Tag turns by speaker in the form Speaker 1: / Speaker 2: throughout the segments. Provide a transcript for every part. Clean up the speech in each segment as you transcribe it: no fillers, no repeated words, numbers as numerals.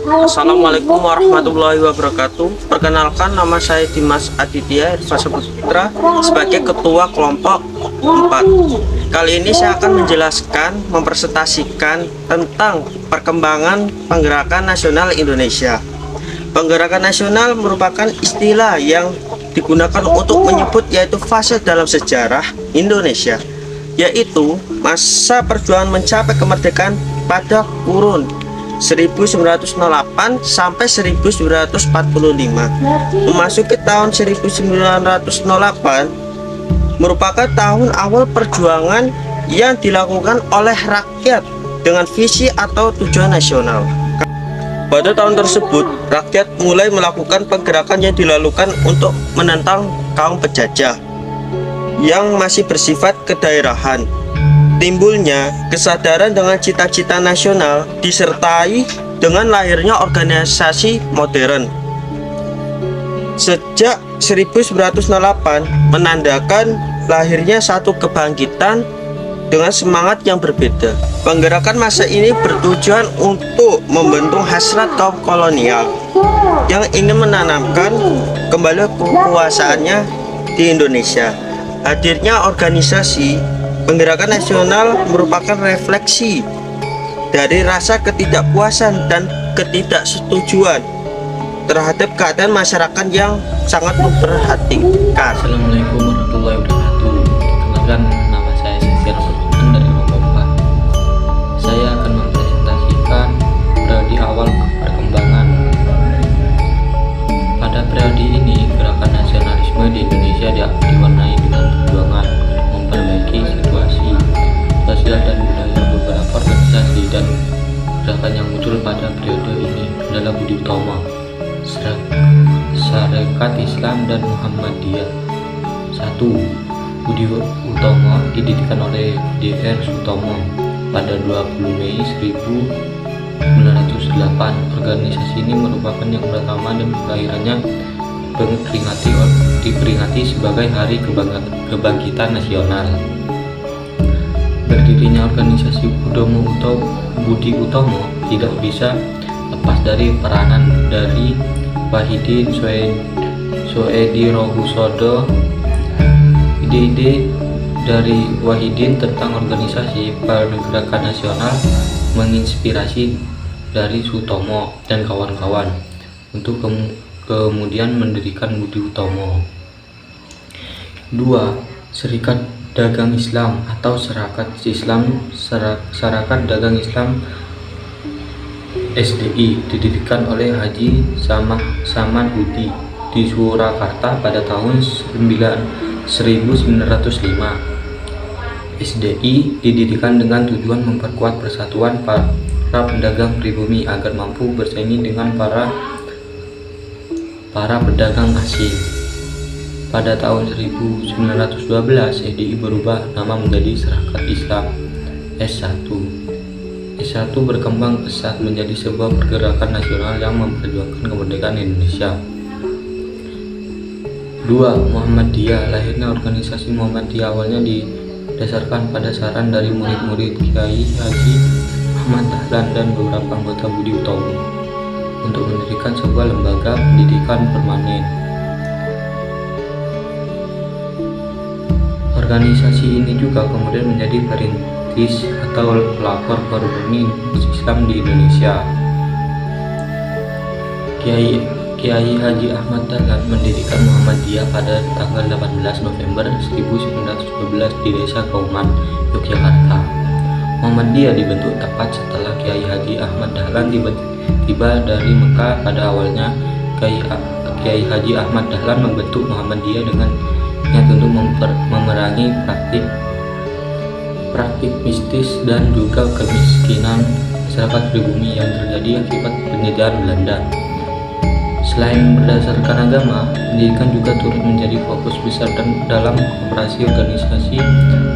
Speaker 1: Assalamualaikum warahmatullahi wabarakatuh. Perkenalkan, nama saya Dimas Aditya Irfa Saputra sebagai Ketua Kelompok 4. Kali ini saya akan menjelaskan, mempresentasikan tentang perkembangan Penggerakan Nasional Indonesia. Penggerakan nasional merupakan istilah yang digunakan untuk menyebut yaitu fase dalam sejarah Indonesia, yaitu masa perjuangan mencapai kemerdekaan pada kurun 1908 sampai 1945. Memasuki tahun 1908 merupakan tahun awal perjuangan yang dilakukan oleh rakyat dengan visi atau tujuan nasional. Pada tahun tersebut, rakyat mulai melakukan pergerakan yang dilakukan untuk menentang kaum penjajah yang masih bersifat kedaerahan. Timbulnya kesadaran dengan cita-cita nasional disertai dengan lahirnya organisasi modern. Sejak 1908 menandakan lahirnya satu kebangkitan dengan semangat yang berbeda. Penggerakan masa ini bertujuan untuk membendung hasrat kaum kolonial yang ingin menanamkan kembali kekuasaannya di Indonesia. Hadirnya organisasi Penggerakan nasional merupakan refleksi dari rasa ketidakpuasan dan ketidaksetujuan terhadap keadaan masyarakat yang sangat memperhatikan.
Speaker 2: Assalamualaikum warahmatullahi wabarakatuh. Perkenalkan, nama saya Sesir Perhutun dari Kelompok 4. Saya akan mempresentasikan periode awal perkembangan. Pada periode ini, gerakan nasionalisme di Indonesia diwarnai dengan perjuangan memperbaiki situasi sosial dan budaya. Beberapa organisasi dan gerakan yang muncul pada periode ini adalah Budi Utomo, Sarekat Islam dan Muhammadiyah. 1. Budi Utomo didirikan oleh Dr. Sutomo pada 20 Mei 1908. Organisasi ini merupakan yang pertama dan kelahirannya diperingati sebagai Hari Kebangkitan Nasional. Berdirinya organisasi Budi Utomo tidak bisa lepas dari peranan dari Wahidin Soedirohusodo. Ide-ide dari Wahidin tentang organisasi pergerakan nasional menginspirasi dari Sutomo dan kawan-kawan untuk kemudian mendirikan Budi Utomo. 2. Serikat Dagang Islam atau Serakat Dagang Islam SDI didirikan oleh Haji Saman Hudi di Surakarta pada tahun 1905. SDI didirikan dengan tujuan memperkuat persatuan para pedagang pribumi agar mampu bersaing dengan para pedagang asing. Pada tahun 1912, SDI berubah nama menjadi Serakat Islam S1. S1 berkembang pesat menjadi sebuah pergerakan nasional yang memperjuangkan kemerdekaan Indonesia. 2. Muhammadiyah. Lahirnya organisasi Muhammadiyah awalnya didasarkan pada saran dari murid-murid Kiai Haji Ahmad Dahlan dan beberapa anggota Budi Utomo untuk mendirikan sebuah lembaga pendidikan permanen. Organisasi ini juga kemudian menjadi perintis atau pelopor reformasi Islam di Indonesia. Kiai Haji Ahmad Dahlan mendirikan Muhammadiyah pada tanggal 18 November 1912 di Desa Kauman, Yogyakarta. Muhammadiyah dibentuk tepat setelah Kiai Haji Ahmad Dahlan tiba dari Mekah. Pada awalnya Kiai Haji Ahmad Dahlan membentuk Muhammadiyah dengan niat untuk memerangi praktik mistis dan juga kemiskinan masyarakat pribumi yang terjadi akibat penjajahan Belanda. Selain berdasarkan agama, pendidikan juga turut menjadi fokus besar dalam operasi organisasi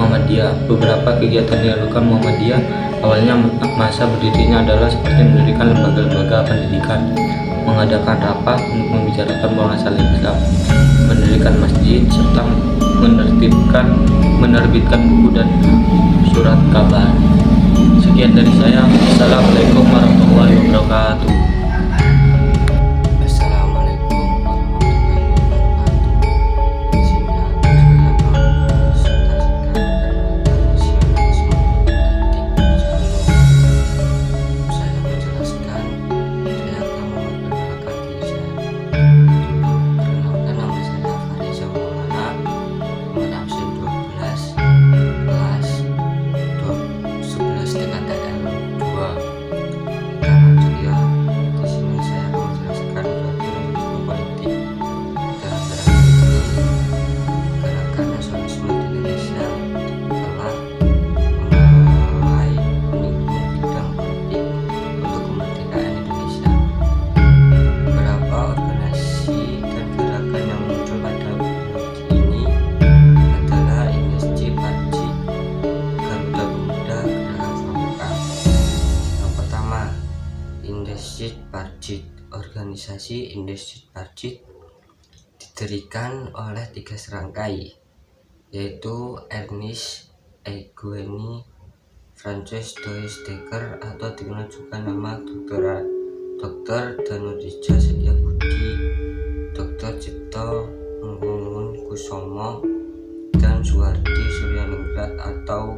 Speaker 2: Muhammadiyah. Beberapa kegiatan yang dilakukan Muhammadiyah awalnya masa berdirinya adalah seperti mendirikan lembaga-lembaga pendidikan, mengadakan rapat untuk membicarakan masalah Islam, mendirikan masjid, serta menerbitkan buku dan surat kabar. Sekian dari saya. Assalamualaikum warahmatullahi wabarakatuh.
Speaker 3: Parjit. Organisasi Indosat-Parjit didirikan oleh 3 serangkai, yaitu Ernest Eugenie Frances Doris Dekker atau dikenal juga nama Dr. Danudija Setyabudi, Dr. Cipto Mangunkusumo, dan Suhardi Suryaningrat atau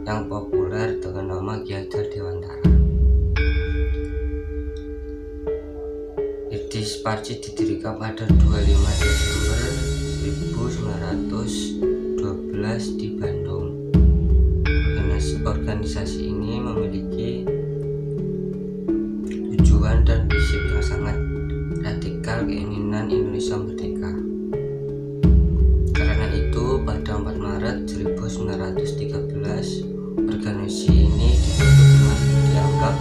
Speaker 3: yang populer dengan nama Ki Hajar Dewantara. Indosat-Parjit didirikan pada 25 Desember 1912 di Bandung. Organisasi ini memiliki tujuan dan prinsip yang sangat radikal, keinginan Indonesia merdeka. Karena itu, pada 4 Maret 1913, organisasi ini ditutup dengan dianggap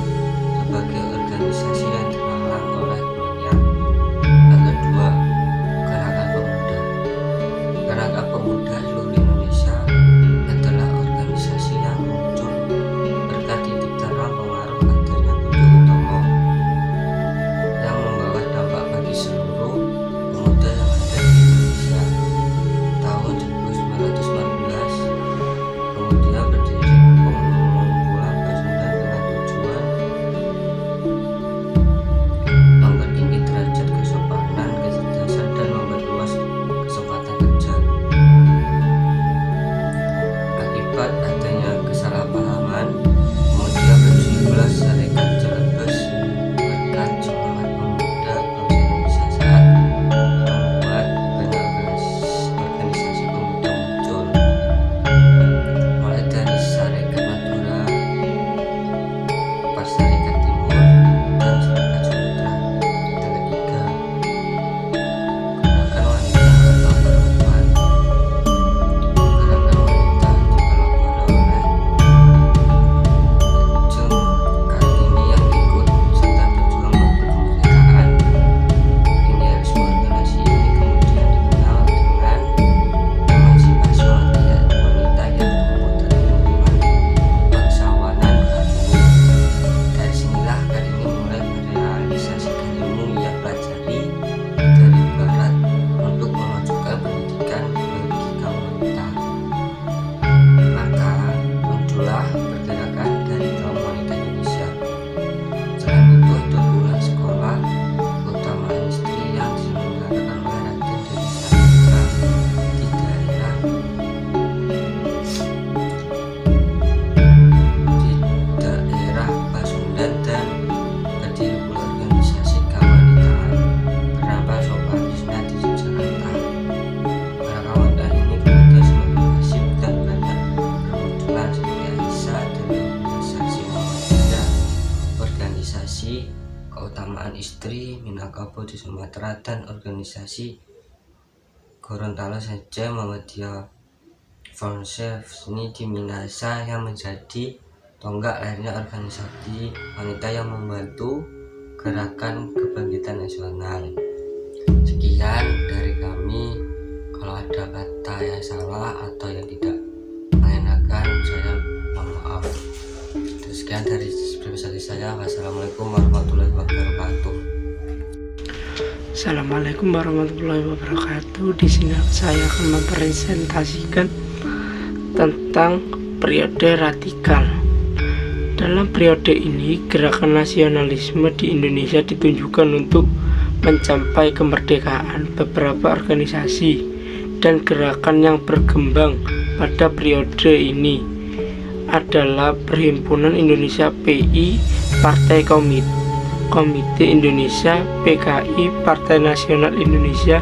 Speaker 3: sebagai organisasi yang terhalang oleh kolonial. Yang kedua, Gerakan Pemuda. Gerakan Pemuda seluruh Indonesia adalah organisasi yang muncul berkat titik terang pengaruh adanya Budi Utomo yang membawa dampak bagi seluruh pemuda yang ada di Indonesia. Tahun 1914 kemudian berdiri pengumpulan Pasundan dengan tujuan mempertinggi derajat kesopanan, kecerdasan, dan memperluas kesempatan kerja. Akibat adanya kesalahpahaman, kemudian berdirilah Sarekat Cilebes berkat semangat pemuda bangsa Indonesia saat membuat banyak organisasi pemuda muncul, mulai dari Sarekat Madura, Sarekat Timur, dan Sarekat Sumatera. Yang ketiga, Gerakan Wanita atau Perempuan. Gerakan Wanita dipelopori oleh Jung Kartini yang ikut serta berjuang kemerdekaan. Idealisme organisasi ini kemudian dikenal dengan emansipasi wanita yang tumbuh dari lingkungan bangsawanan Kartini. Dari sinilah Kartini mulai merealisasikan ilmu ia pelajari dari barat untuk memajukan pendidikan bagi kaum wanita. Maka muncullah pergerakan dari kaum wanita Indonesia. Selain itu ada pula sekolah keutamaan istri yang diselenggarakan oleh Raden Dewi Sartika di daerah Pasundan, dan berdiri pula organisasi kewanitaan bernama Sopatisna di Yogyakarta. Gerakan wanita ini kemudian semakin masif dan banyak bermunculan seperti Aisyah dari organisasi Muhammadiyah, organisasi keutamaan istri Minangkabau di Sumatera, dan organisasi Gorontalo saja Muhammadiyah Fonsefni di Minahasa yang menjadi tonggak lahirnya organisasi wanita yang membantu gerakan kebangkitan nasional. Sekian dari kami. Kalau ada kata yang salah atau yang tidak mengenakan, saya mohon maaf. Sekian dari pribadi saya. Wassalamualaikum warahmatullahi wabarakatuh.
Speaker 4: Assalamualaikum warahmatullahi wabarakatuh. Di sini saya akan mempresentasikan tentang periode radikal. Dalam periode ini, gerakan nasionalisme di Indonesia ditunjukkan untuk mencapai kemerdekaan. Beberapa organisasi dan gerakan yang berkembang pada periode ini adalah Perhimpunan Indonesia PI, Partai Komite Indonesia, PKI, Partai Nasional Indonesia,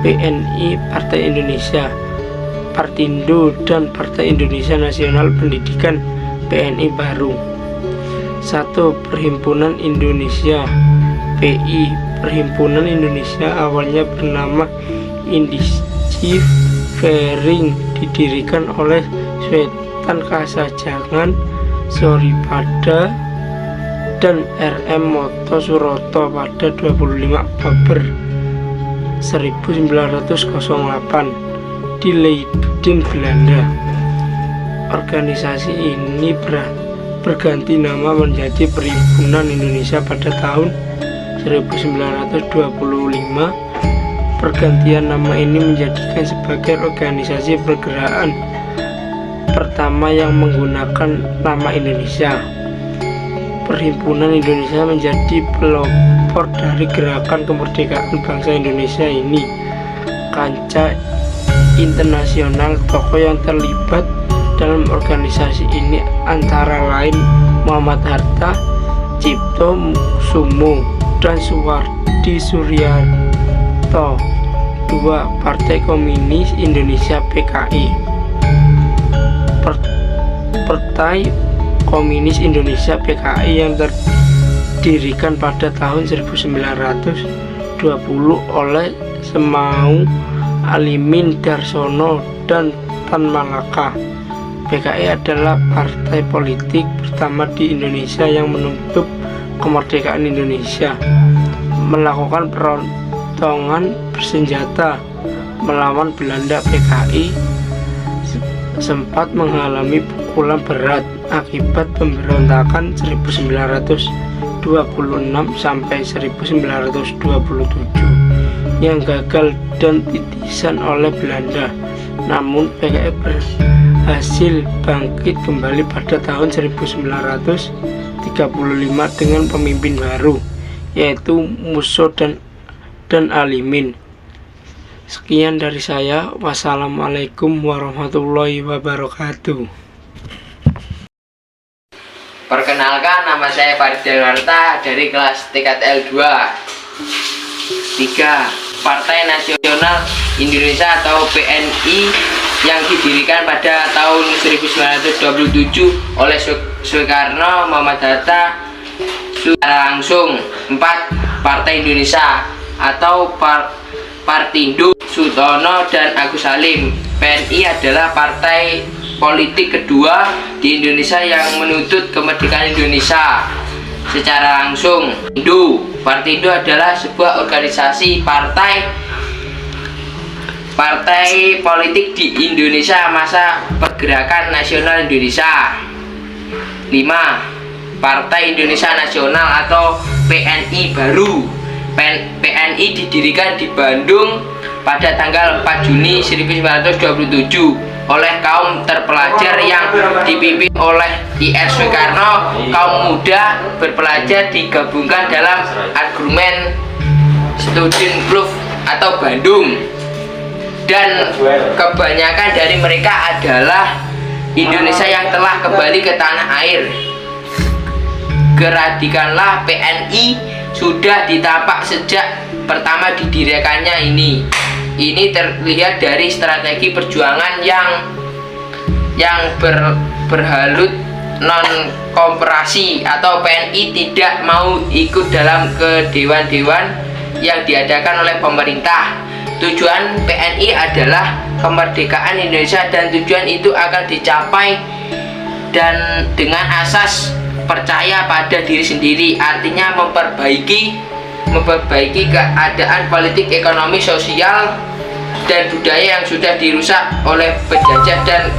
Speaker 4: PNI, Partai Indonesia, Partindo, dan Partai Indonesia Nasional Pendidikan, PNI baru. 1. Perhimpunan Indonesia PI. Perhimpunan Indonesia awalnya bernama Indiscipering, didirikan oleh Swetan Kasajangan Soripada dan RM Moto Suroto pada 25 Oktober 1908 di Leiden, Belanda. Organisasi ini berganti nama menjadi Perhimpunan Indonesia pada tahun 1925. Pergantian nama ini menjadikan sebagai organisasi pergerakan pertama yang menggunakan nama Indonesia. Perhimpunan Indonesia menjadi pelopor dari gerakan kemerdekaan bangsa Indonesia ini. Kancah internasional tokoh yang terlibat dalam organisasi ini antara lain Muhammad Hatta, Cipto Sumo, dan Suwardi Suryanto. 2. Partai Komunis Indonesia PKI. Partai Komunis Indonesia PKI yang terdirikan pada tahun 1920 oleh Semau, Alimin, Darsono, dan Tan Malaka. PKI adalah partai politik pertama di Indonesia yang menuntut kemerdekaan Indonesia, melakukan peperangan bersenjata melawan Belanda. PKI sempat mengalami pukulan berat akibat pemberontakan 1926 sampai 1927 yang gagal dan titisan oleh Belanda. Namun PKI berhasil bangkit kembali pada tahun 1935 dengan pemimpin baru, yaitu Musso dan Alimin. Sekian dari saya. Wassalamualaikum warahmatullahi wabarakatuh.
Speaker 5: Perkenalkan, nama saya Farid Darwarta dari kelas tingkat L2. 3. Partai Nasional Indonesia atau PNI yang didirikan pada tahun 1927 oleh Soekarno, Muhammad Hatta secara langsung. 4. Partai Indonesia atau Partindo, Sutono dan Agus Salim. PNI adalah partai politik kedua di Indonesia yang menuntut kemerdekaan Indonesia secara langsung. Partindo adalah sebuah organisasi partai politik di Indonesia masa pergerakan nasional Indonesia. 5. Partai Indonesia Nasional atau PNI baru. PNI didirikan di Bandung pada tanggal 4 Juni 1927 oleh kaum terpelajar yang dipimpin oleh I.R. Soekarno. Kaum muda berpelajar digabungkan dalam argumen Student Club atau Bandung, dan kebanyakan dari mereka adalah Indonesia yang telah kembali ke tanah air. Keradikalan PNI sudah ditampak sejak pertama didirikannya ini. Ini terlihat dari strategi perjuangan yang berhalut non-komparasi atau PNI tidak mau ikut dalam kedewan-dewan yang diadakan oleh pemerintah. Tujuan PNI adalah kemerdekaan Indonesia dan tujuan itu akan dicapai dan dengan asas percaya pada diri sendiri, artinya memperbaiki keadaan politik, ekonomi, sosial, dan budaya yang sudah dirusak oleh penjajah dan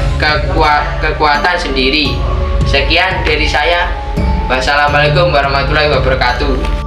Speaker 5: kekuatan sendiri. Sekian dari saya. Wassalamualaikum warahmatullahi wabarakatuh.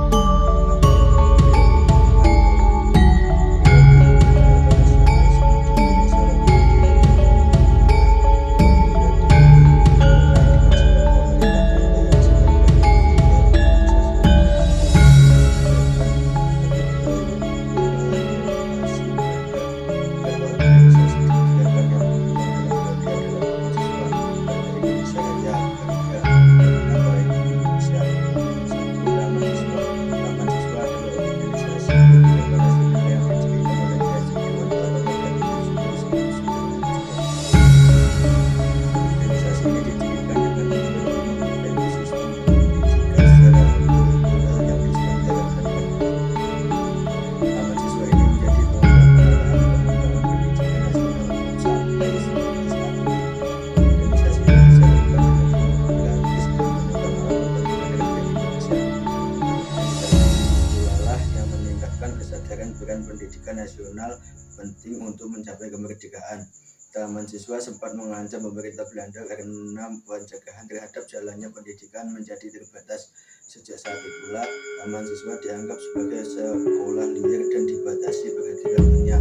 Speaker 6: Kesadaran peran pendidikan nasional penting untuk mencapai kemerdekaan. Taman Siswa sempat mengancam pemerintah Belanda karena pencegahan terhadap jalannya pendidikan menjadi terbatas. Sejak saat itulah, Taman Siswa dianggap sebagai sekolah liar dan dibatasi bergerak-geriknya.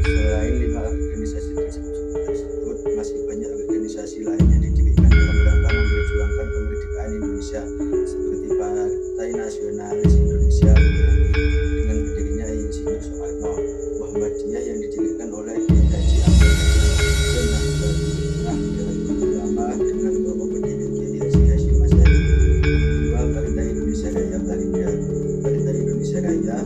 Speaker 6: Selain 5 organisasi tersebut, masih banyak organisasi lain yang didirikan dalam rangka memperjuangkan kemerdekaan Indonesia, seperti Partai Nasionalis Indonesia dengan berdirinya Insinyur Soekarno, Muhammadiyah yang didirikan oleh Kiai Haji Ahmad dan Nahdlatul Ulama dengan kelompok pendiri Kiai Haji Hasyim Asy'ari. Kedua, Partai Indonesia Raya, Partai Indonesia Raya